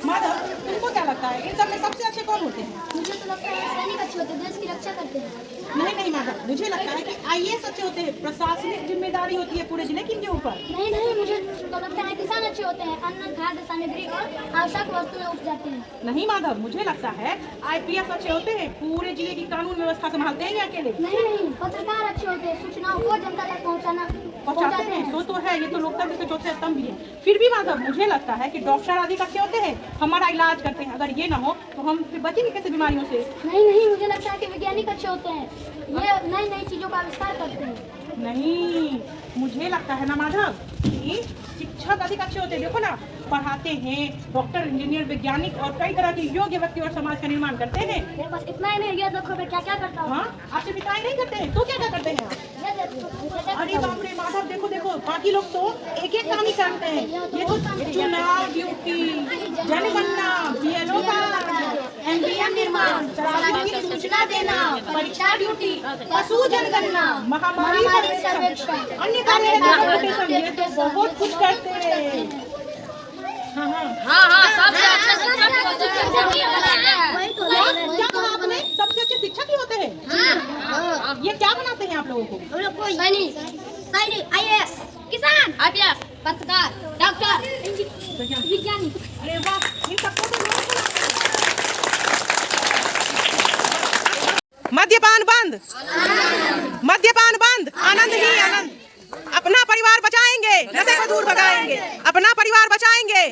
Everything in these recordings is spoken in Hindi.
माधव, तुमको क्या लगता है इन सब में सबसे अच्छे कौन होते हैं? मुझे तो लगता है सैनिक अच्छे होते हैं, देश की रक्षा करते हैं। नहीं माधव, मुझे लगता है कि आईएएस अच्छे होते हैं। प्रशासनिक जिम्मेदारी होती है पूरे जिले की इनके ऊपर। नहीं, मुझे तो लगता है किसान अच्छे होते हैं, अन्न खाद्य सामग्री और आवश्यक वस्तुएं उपजाते हैं। नहीं माधव, मुझे लगता है आईपीएस अच्छे होते हैं, पूरे जिले की कानून व्यवस्था संभालते हैं या अकेले? नहीं, पत्रकार अच्छे होते हैं, सूचनाओं को जनता तक पहुँचाते हैं। सो तो है, ये तो लोकतंत्र के चौथे स्तंभ भी है। फिर भी माधव, मुझे लगता है कि डॉक्टर आदि अच्छे होते हैं, हमारा इलाज करते हैं। अगर ये ना हो तो हम फिर बचेंगे कैसे बीमारियों से? नहीं, मुझे लगता है कि वैज्ञानिक अच्छे होते हैं, ये नई चीजों का आविष्कार करते हैं। नहीं, मुझे लगता है ना माधव कि शिक्षक अधिक अच्छे होते हैं। देखो ना, पढ़ाते हैं, डॉक्टर, इंजीनियर, वैज्ञानिक और कई तरह के योग्य व्यक्ति और समाज का निर्माण करते हैं। मेरे पास इतना ही नहीं, याद रखो मैं क्या करता हूँ। हाँ, आपसे पिटाई नहीं करते हैं तो क्या करते हैं आप? अरे बाप रे माधव, देखो बाकी लोग तो एक काम ही करते हैं। ये तो चुनाव ड्यूटी, जनगणना, बीएलओ का एमडीएम निर्माण, की सूचना देना, परीक्षा ड्यूटी, पशु जनगणना, महामारी सर्वेक्षण, अन्य कार्य, ये तो बहुत कुछ करते हैं। हाँ, सबसे अच्छा क्या कहा आपने? सबसे अच्छे शिक्षक ही होते हैं। ये क्या बनाते हैं आप लोगों को? हम लोग को सैनिक, आईएएस, किसान, आईपीएस, पत्रकार, डॉक्टर, वैज्ञानिक। अरे वाह, इन सबको तो मद्यपान बंद, मद्यपान बंद, आनंद ही आनंद। अपना परिवार बचाएंगे, नशे को दूर भगाएंगे। अपना परिवार बचाएंगे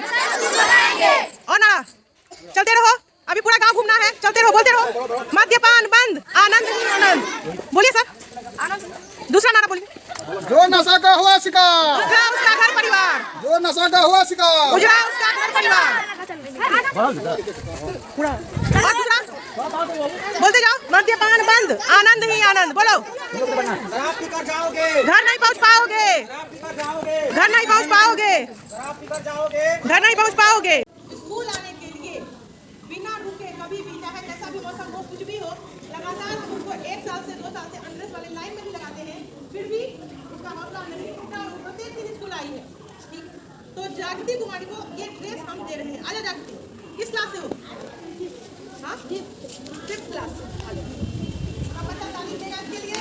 और ना चलते रहो, अभी पूरा गांव घूमना है, चलते रहो, बोलते रहो, मद्यपान बंद, आनंद ही आनंद। बोलिए सर, आनंद। दूसरा नारा बोलिए। जो नशा का हुआ शिकार, उजड़ा उसका घर परिवार, जो नशा का हुआ शिकार, उजड़ा उसका घर परिवार। और दूसरा बोलते जाओ, मद्यपान बंद, आनंद ही आनंद। बोलो, शराब पीकर जाओगे, घर नहीं पहुंच पाओगे, घर नहीं पहुंच पाओगे, घर नहीं पहुंच पाओगे। स्कूल आने के लिए बिना रुके कभी भी, चाहे कैसा भी मौसम हो, कुछ भी हो, लगातार हम उनको 1 साल से 2 साल से अनड्रेस वाले लाइन में ही लगाते हैं, फिर भी उसका हौसला नहीं टूटा और प्रत्येक दिन स्कूल आई है। ठीक, तो जागृति कुमारी को ये ड्रेस हम दे रहे हैं। आजा जागृति, किस क्लास से हो? हाँ, 5th क्लास से। अब बच्चा तालीम देगा इसके लिए।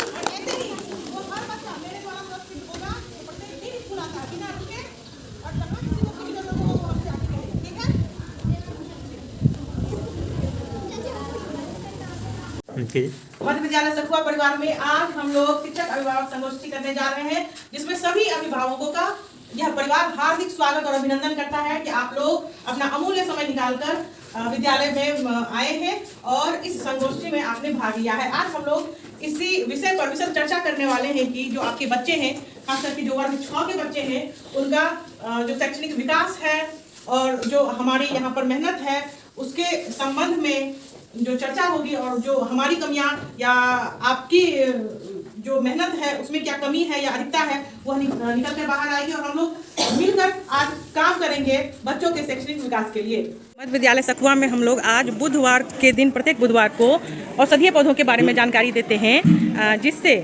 और ऐसे ही वो हर बच्चा मेरे द्वारा पुरस्कृत होगा, तो प्रत्येक दिन स्कूल आता है बिना रुके और जहाँ किसी को कुछ जरूरत हो वो हमसे आके कहेगा। ठीक है? मध्य विद्यालय सखुआ परिवार में आज हम लोग शिक्षक अभिभावक संगोष्ठी करने जा रहे हैं, जिसमें सभी अभिभावकों का यह परिवार हार्दिक स्वागत और अभिनंदन करता है कि आप लोग अपना अमूल्य समय निकालकर विद्यालय में आए हैं और इस संगोष्ठी में आपने भाग लिया है। आज हम लोग इसी विषय पर विशेष चर्चा करने वाले हैं कि जो आपके बच्चे हैं, खासकर के जो वर्ग 6 के बच्चे हैं, उनका जो शैक्षणिक विकास है और जो हमारी यहाँ पर मेहनत है, उसके संबंध में जो चर्चा होगी और जो हमारी कमियां या आपकी जो मेहनत है उसमें क्या कमी है या अधिकता है, वह निकल कर बाहर आएगी और हम लोग मिलकर आज काम करेंगे बच्चों के शैक्षणिक विकास के लिए। मध्य विद्यालय सखुआ में हम लोग आज बुधवार के दिन प्रत्येक बुधवार को औषधीय पौधों के बारे में जानकारी देते हैं, जिससे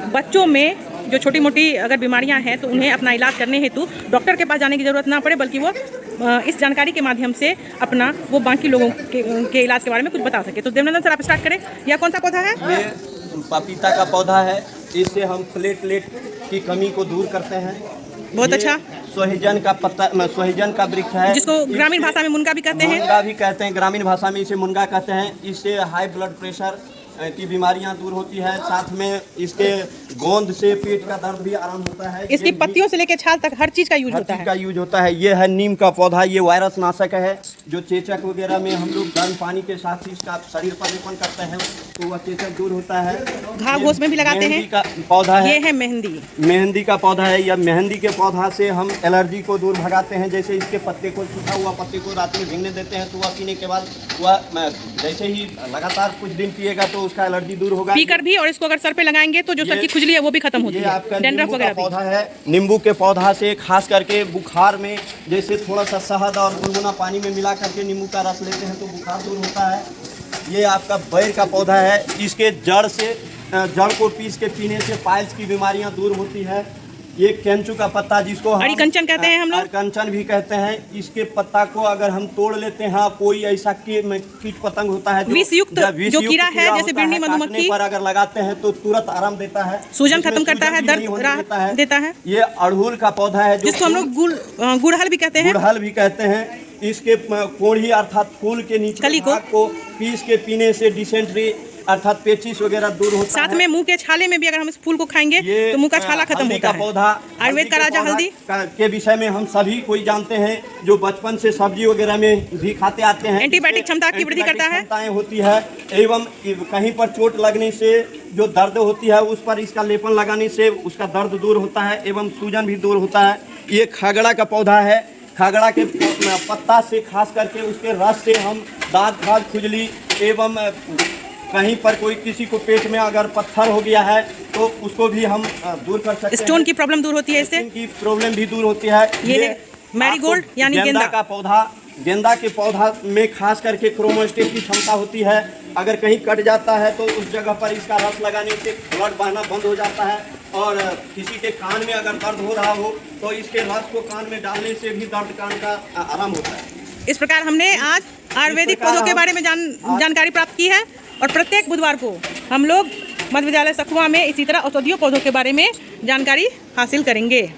बच्चों में जो छोटी मोटी अगर बीमारियां हैं तो उन्हें अपना इलाज करने हेतु डॉक्टर के पास जाने की जरूरत ना पड़े, बल्कि वो इस जानकारी के माध्यम से अपना वो बाकी लोगों के इलाज के बारे में कुछ बता सके। तो देवनंदन सर, आप स्टार्ट करें। यह कौन सा पौधा है? ये पपीता का पौधा है, इससे हम प्लेटलेट की कमी को दूर करते हैं। बहुत अच्छा। सोहिजन का पत्ता, सोहिजन का वृक्ष है, जिसको ग्रामीण भाषा में मुनगा भी कहते हैं। मुनगा भी कहते हैं, ग्रामीण भाषा में इसे मुनगा कहते हैं। इससे हाई ब्लड प्रेशर की बीमारियां दूर होती है, साथ में इसके गोंद से पेट का दर्द भी आराम होता है। इसकी पत्तियों से लेकर छाल तक हर चीज का यूज होता है। ये है नीम का पौधा, ये वायरस नाशक है। जो चेचक वगैरह में हम लोग गर्म पानी के साथ ही इसका शरीर पर लेपन करते हैं तो वह चेचक दूर होता है। घाव घोस में भी लगाते हैं। मेहंदी का पौधा है, ये है मेहंदी, मेहंदी का पौधा है। यह मेहंदी के पौधा से हम एलर्जी को दूर भगाते हैं। जैसे इसके पत्ते को, सूखा हुआ पत्ते को रात में भीगने देते हैं तो वह पीने के बाद वह जैसे ही लगातार कुछ दिन पिएगा तो उसका एलर्जी दूर होगा। पीकर भी, और इसको अगर सर पे लगाएंगे तो जो सर की खुजली है वो भी खत्म होती है। आपका डैंड्रफ नींबू का वगैरह पौधा है। नींबू के पौधा से खास करके बुखार में जैसे थोड़ा सा शहद और गुनगुना पानी में मिला करके नींबू का रस लेते हैं तो बुखार दूर होता है। ये आपका बैर का पौधा है, इसके जड़ को पीस के पीने से पाइल्स की बीमारियां दूर होती है। ये केंचू का पत्ता जिसको हम अरिकंचन कहते हैं हम लोग। अरिकंचन भी कहते हैं। इसके पत्ता को अगर हम तोड़ लेते हैं, कोई ऐसा कीट पतंग होता है विषयुक्त जो कीड़ा है, जैसे बिरनी मधुमक्खी पर अगर लगाते हैं तो तुरंत आराम देता है, सूजन खत्म करता है, दर्द राहत देता है। ये अड़हुल का पौधा है जिसको हम लोग गुड़हल भी कहते हैं। गुड़हल भी कहते हैं। इसके कोढ़ी अर्थात फूल के नीचे भाग को पीस के पीने से डिसेंट्री अर्थात पेचिस वगैरह दूर होता है। साथ में मुंह के छाले में भी अगर हम इस फूल को खाएंगे तो मुंह का छाला खत्म होता है। पौधा आयुर्वेद का राजा हल्दी के विषय में हम सभी कोई जानते हैं, जो बचपन से सब्जी वगैरह में भी खाते आते हैं। एंटीबायोटिक क्षमता की वृद्धि करता है, क्षमताएं होती है। एवं कहीं पर चोट लगने से जो दर्द होती है उस पर इसका लेपन लगाने से उसका दर्द दूर होता है एवं सूजन भी दूर होता है। ये खागड़ा का पौधा है। खागड़ा के पत्ता से खास करके उसके रस से हम दांत खाज खुजली एवं कहीं पर कोई किसी को पेट में अगर पत्थर हो गया है तो उसको भी हम दूर कर सकते हैं। स्टोन की प्रॉब्लम दूर होती है इससे। स्टोन की प्रॉब्लम भी दूर होती है। ये मैरीगोल्ड यानी गेंदा का पौधा, गेंदा के पौधा में खास करके क्रोमोस्टेट की क्षमता होती है। अगर कहीं कट जाता है तो उस जगह पर इसका रस लगाने से ब्लड बहना बंद हो जाता है। और किसी के कान में अगर दर्द हो रहा हो तो इसके रस को कान में डालने से भी दर्द कान का आराम होता है। इस प्रकार हमने आज आयुर्वेदिक पौधों के बारे में जानकारी प्राप्त की है और प्रत्येक बुधवार को हम लोग मध्य विद्यालय सखुआ में इसी तरह औषधीय पौधों के बारे में जानकारी हासिल करेंगे।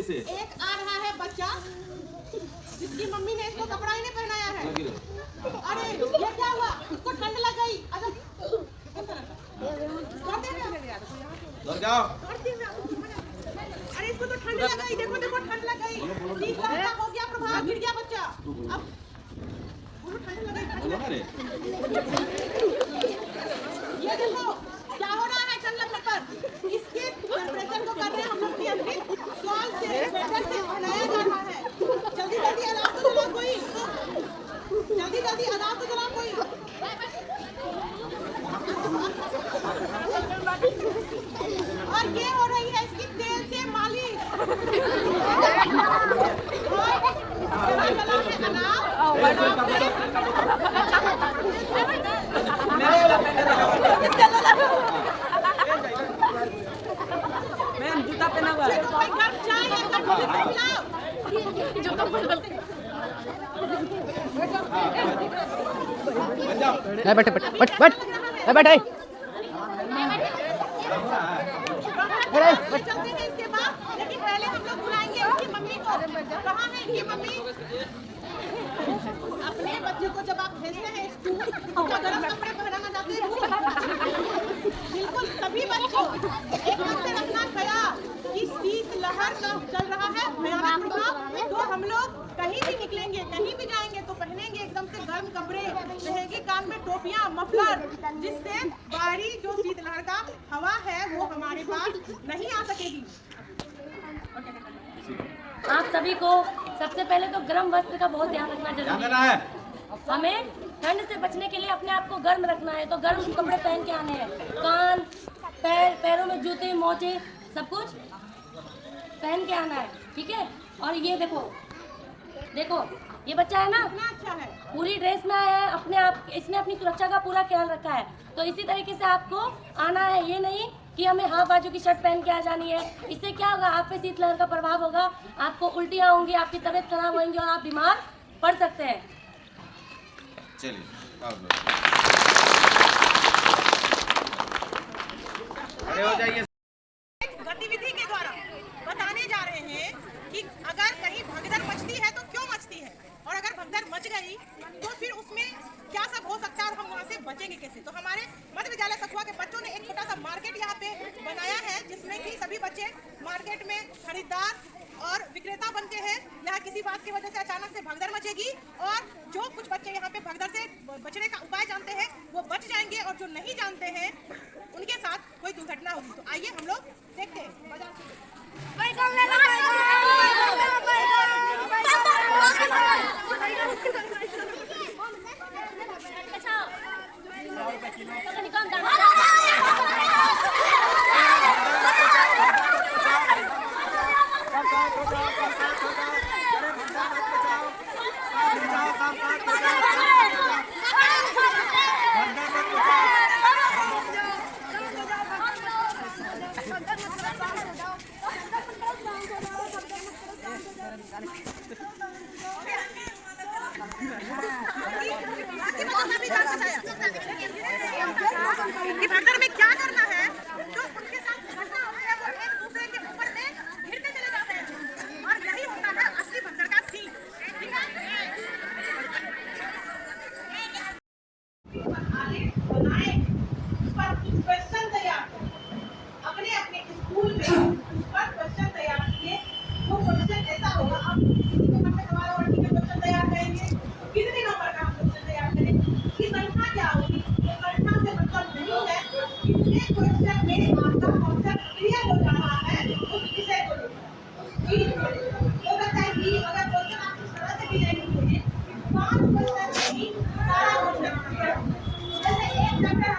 एक आ रहा है बच्चा जिसकी मम्मी ने इसको कपड़ा ही नहीं पहनाया है। अरे ये क्या हुआ? इसको ठंड लग गई। अरे इसको तो ठंड लग गई। देखो देखो ठंड लग गई। हो गया प्रभाव, गिर गया बच्चा। अब ठंड लग गई। ये देखो क्या हो रहा है चंद्र पर। इसके टेम्परेचर को कर रहे हैं हम लोग नियंत्रित। सॉल से स्वेटर से बनाया जा रहा है। जल्दी जल्दी अलाव तो जलाओ कोई। जल्दी जल्दी अलाव तो जलाओ कोई। और ये हो रही है इसकी तेल से मालिश। जूता पहना हुआ है। बैठ चलते हैं इसके बाद, लेकिन पहले हम लोग बुलाएंगे उसकी मम्मी को। कहाँ है इनकी मम्मी? अपने बच्चे को जब आप भेजते हैं स्कूल तो गरम कपड़े पहनाना जाते हैं। बिल्कुल सभी बच्चों एक बात से रखना ख्याल कि शीत शीतलहर का चल रहा है भयानक प्रभाव, तो हम लोग कहीं भी निकलेंगे, कहीं भी जाएंगे तो पहनेंगे एकदम से गर्म कपड़े, रहेगी कान में टोपियां, मफलर, जिससे बाहरी जो शीतलहर का हवा है वो हमारे पास नहीं आ सकेगी। आप सभी को सबसे पहले तो गर्म वस्त्र का बहुत ध्यान रखना जरूरी है। हमें ठंड से बचने के लिए अपने आप को गर्म रखना है, तो गर्म कपड़े पहन के आने हैं। कान, पैरों में जूते, मोजे, सब कुछ पहन के आना है, ठीक है। और ये देखो ये बच्चा है ना, अच्छा है, पूरी ड्रेस में आया है, अपने आप इसने अपनी सुरक्षा का पूरा ख्याल रखा है। तो इसी तरीके से आपको आना है, ये नहीं कि हमें हाफ बाजू की शर्ट पहन के आ जानी है। इससे क्या होगा, आप पे शीतलहर का प्रभाव होगा, आपको उल्टियाँ होंगी, आपकी तबीयत खराब होगी और आप बीमार पड़ सकते हैं। चलिए हो जाइए। गतिविधि के द्वारा बताने जा रहे हैं कि अगर कहीं भगदड़ मचती है तो क्यों मचती है, और अगर भगदड़ मच गई तो फिर उसमें क्या सब हो सकता है और हम वहाँ से बचेंगे कैसे। तो हमारे मध्य विद्यालय सखुआ के बच्चों ने एक छोटा सा मार्केट यहाँ पे बनाया है, जिसमें कि सभी बच्चे मार्केट में खरीदार और विक्रेता बनते हैं। यहाँ किसी बात की वजह से अचानक से भगदड़ मचेगी और जो कुछ बच्चे यहाँ पे भगदड़ से बचने का उपाय जानते हैं वो बच जाएंगे, और जो नहीं जानते हैं उनके साथ कोई दुर्घटना होगी। तो आइए हम लोग देखते हैं। भगदड़ में क्या करना है, जो उनके साथ घटना होती है वो एक दूसरे के ऊपर से गिरते चले जाते हैं, और यही होता है असली भगदड़ का सीन। ठीक है, बनाए उस पर क्वेश्चन तैयार करें, अपने अपने स्कूल में उस पर क्वेश्चन तैयार किए। वो क्वेश्चन ऐसा होगा, आप किसी के नंबर सवाल और ठीक क्वेश्चन तैयार करेंगे, कितने नंबर का क्वेश्चन तैयार करेंगे, इसकी संख्या क्या होगी। तो संख्या से मतलब नहीं है कितने क्वेश्चन में आपका कॉन्सेप्ट क्लियर हो जा रहा है उस विषय को लेकर, उस चीज को लेकर। हो सकता है कि अगर क्वेश्चन आप इस तरह से भी नहीं हुए 5 क्वेश्चन में ही सारा क्वेश्चन क्लियर हो, जैसे एक चैप्टर